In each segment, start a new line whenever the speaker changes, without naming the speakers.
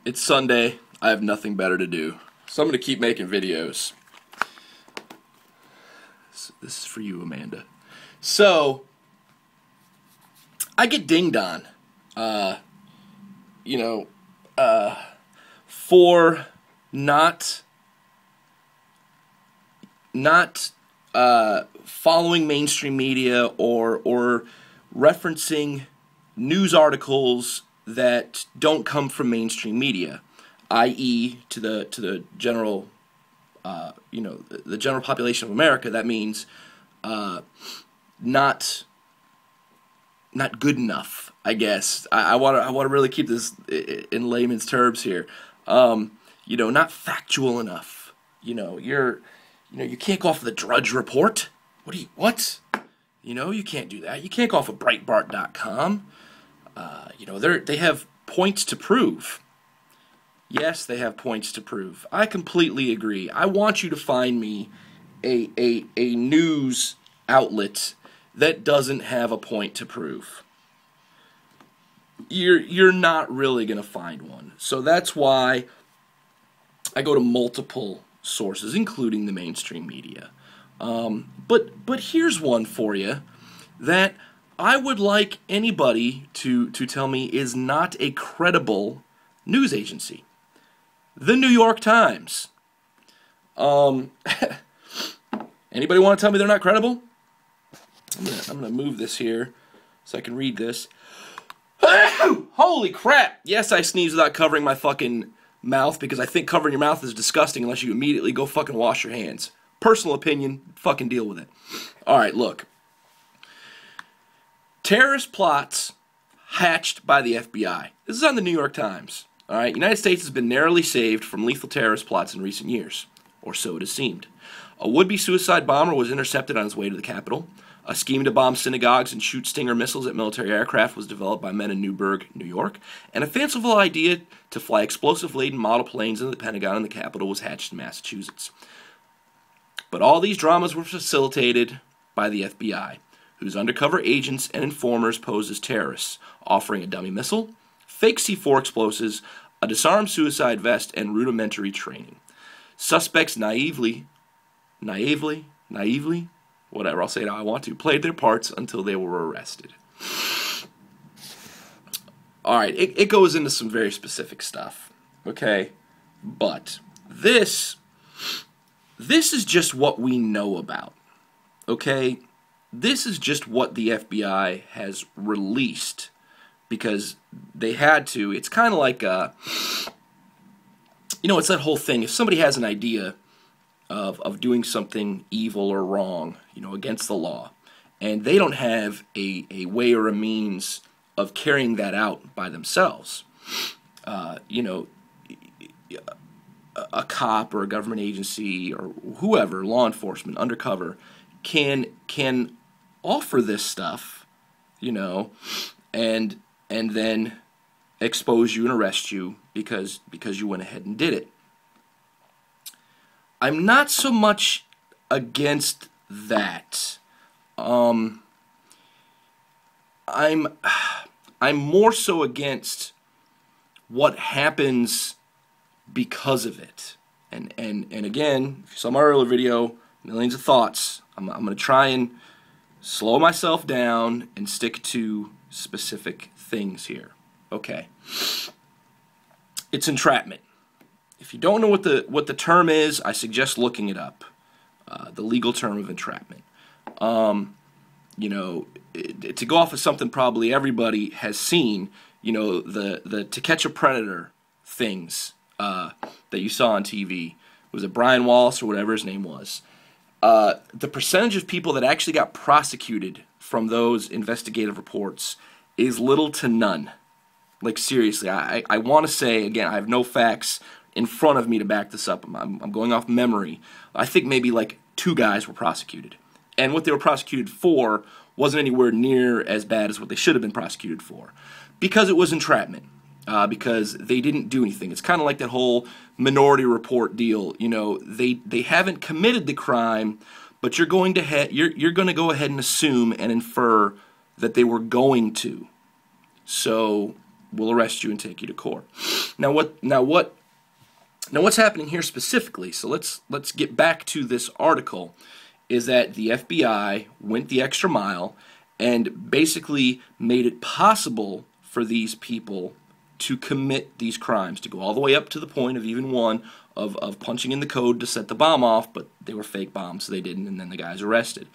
It's Sunday. I have nothing better to do. So I'm going to keep making videos. This is for you, Amanda. So, I get dinged on, for not following mainstream media or referencing news articles that don't come from mainstream media, i.e., to the general, the general population of America. That means not good enough, I guess. I want to really keep this in layman's terms here. Not factual enough. You can't go off of the Drudge Report. What? You can't do that. You can't go off of Breitbart.com. They have points to prove. Yes, they have points to prove. I completely agree. I want you to find me a news outlet that doesn't have a point to prove. You're not really going to find one. So that's why I go to multiple sources, including the mainstream media. But here's one for you that I would like anybody to tell me is not a credible news agency. The New York Times. Anybody want to tell me they're not credible? I'm gonna move this here so I can read this. Holy crap! Yes, I sneeze without covering my fucking mouth because I think covering your mouth is disgusting unless you immediately go fucking wash your hands. Personal opinion, fucking deal with it. Alright, look. Terrorist plots hatched by the FBI. This is on the New York Times. Alright, United States has been narrowly saved from lethal terrorist plots in recent years. Or so it has seemed. A would-be suicide bomber was intercepted on his way to the Capitol. A scheme to bomb synagogues and shoot Stinger missiles at military aircraft was developed by men in Newburgh, New York. And a fanciful idea to fly explosive-laden model planes into the Pentagon and the Capitol was hatched in Massachusetts. But all these dramas were facilitated by the FBI, whose undercover agents and informers posed as terrorists, offering a dummy missile, fake C4 explosives, a disarmed suicide vest, and rudimentary training. Suspects naively, whatever, I'll say it how I want to, played their parts until they were arrested. Alright, it goes into some very specific stuff, okay? But this is just what we know about, okay? This is just what the FBI has released because they had to. It's kind of like, it's that whole thing. If somebody has an idea of doing something evil or wrong, against the law, and they don't have a way or a means of carrying that out by themselves, a cop or a government agency or whoever, law enforcement, undercover, can offer this stuff, and then expose you and arrest you because you went ahead and did it. I'm not so much against that. I'm more so against what happens because of it. And again, if you saw my earlier video, millions of thoughts. I'm going to try and slow myself down and stick to specific things here. Okay. It's entrapment. If you don't know what the term is, I suggest looking it up. The legal term of entrapment. To go off of something probably everybody has seen, the To Catch a Predator things that you saw on TV. Was it Brian Wallace or whatever his name was? The percentage of people that actually got prosecuted from those investigative reports is little to none. Like, seriously, I want to say, again, I have no facts in front of me to back this up. I'm going off memory. I think maybe like 2 guys were prosecuted. And what they were prosecuted for wasn't anywhere near as bad as what they should have been prosecuted for. Because it was entrapment. Because they didn't do anything. It's kind of like that whole Minority Report deal. They haven't committed the crime, but you're going to go ahead and assume and infer that they were going to. So we'll arrest you and take you to court. What's happening here specifically? So let's get back to this article. Is that the FBI went the extra mile and basically made it possible for these people to commit these crimes, to go all the way up to the point of even one of punching in the code to set the bomb off, but they were fake bombs, so they didn't, and then the guy's arrested.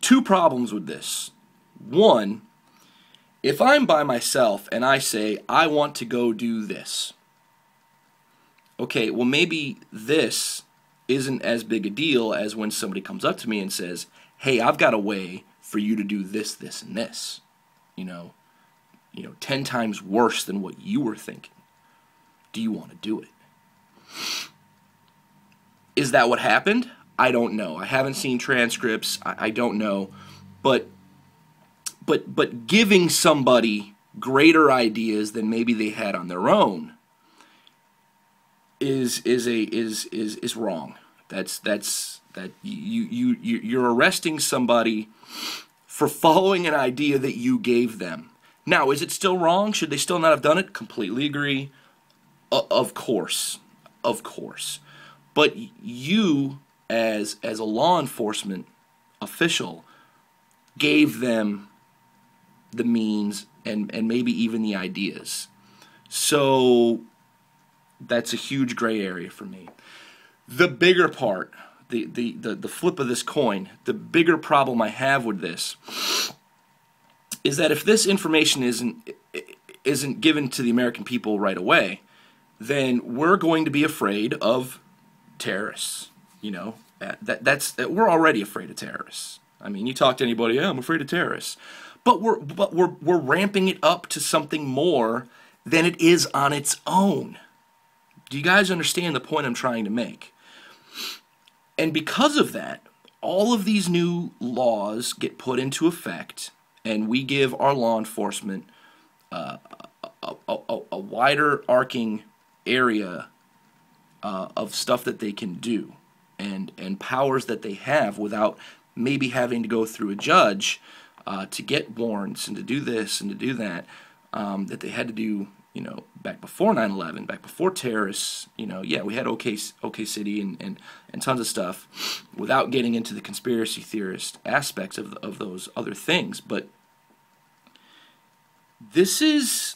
Two problems with this. One, if I'm by myself and I say, I want to go do this, okay, well maybe this isn't as big a deal as when somebody comes up to me and says, hey, I've got a way for you to do this, this, and this. 10 times worse than what you were thinking. Do you want to do it? Is that what happened? I don't know. I haven't seen transcripts. I don't know. But giving somebody greater ideas than maybe they had on their own is wrong. You're arresting somebody for following an idea that you gave them. Now, is it still wrong? Should they still not have done it? Completely agree. Of course. But you, as a law enforcement official, gave them the means and maybe even the ideas. So that's a huge gray area for me. The bigger part, the flip of this coin, the bigger problem I have with this is that if this information isn't given to the American people right away, then we're going to be afraid of terrorists. We're already afraid of terrorists. I mean, you talk to anybody, yeah, I'm afraid of terrorists. But we're ramping it up to something more than it is on its own. Do you guys understand the point I'm trying to make? And because of that, all of these new laws get put into effect, and we give our law enforcement a wider arcing area of stuff that they can do and powers that they have without maybe having to go through a judge to get warrants and to do this and to do that, that they had to do, back before 9/11, back before terrorists. We had OK City and tons of stuff without getting into the conspiracy theorist aspects of those other things. But this is,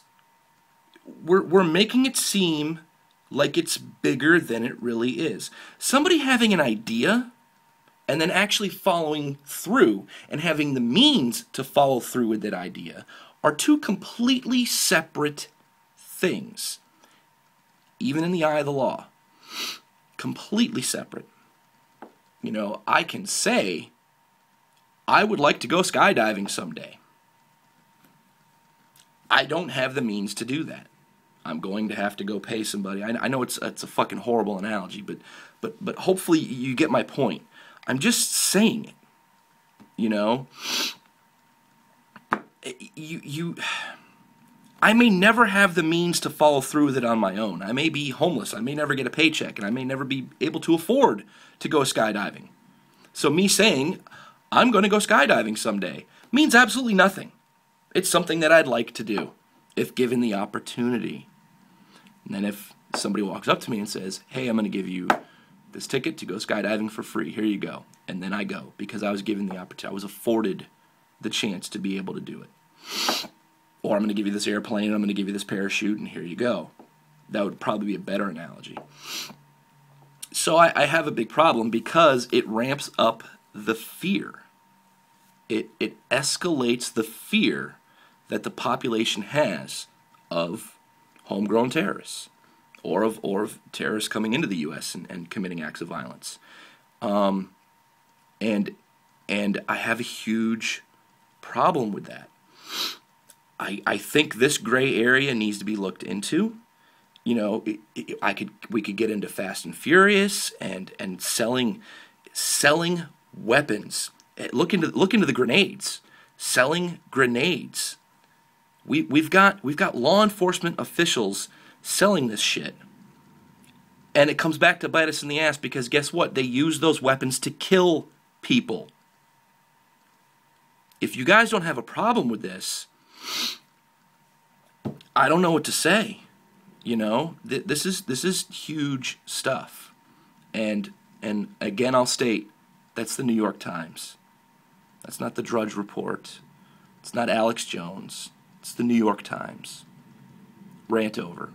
we're making it seem like it's bigger than it really is. Somebody having an idea and then actually following through and having the means to follow through with that idea are two completely separate things, even in the eye of the law. Completely separate. I can say, I would like to go skydiving someday. I don't have the means to do that. I'm going to have to go pay somebody. I know it's a fucking horrible analogy, but hopefully you get my point. I'm just saying it. I may never have the means to follow through with it on my own. I may be homeless. I may never get a paycheck, and I may never be able to afford to go skydiving. So me saying, I'm going to go skydiving someday, means absolutely nothing. It's something that I'd like to do, if given the opportunity. And then if somebody walks up to me and says, hey, I'm going to give you this ticket to go skydiving for free, here you go. And then I go, because I was given the opportunity. I was afforded the chance to be able to do it. Or I'm going to give you this airplane, and I'm going to give you this parachute, and here you go. That would probably be a better analogy. So I have a big problem because it ramps up the fear. It escalates the fear that the population has of homegrown terrorists or of terrorists coming into the U.S. and committing acts of violence. And I have a huge problem with that. I think this gray area needs to be looked into. We could get into Fast and Furious and selling weapons. Look into the grenades. Selling grenades. We've got law enforcement officials selling this shit. And it comes back to bite us in the ass because guess what? They use those weapons to kill people. if you guys don't have a problem with this, I don't know what to say. You know, this is huge stuff. And again, I'll state, that's the New York Times. That's not the Drudge Report. It's not Alex Jones. It's the New York Times. Rant over.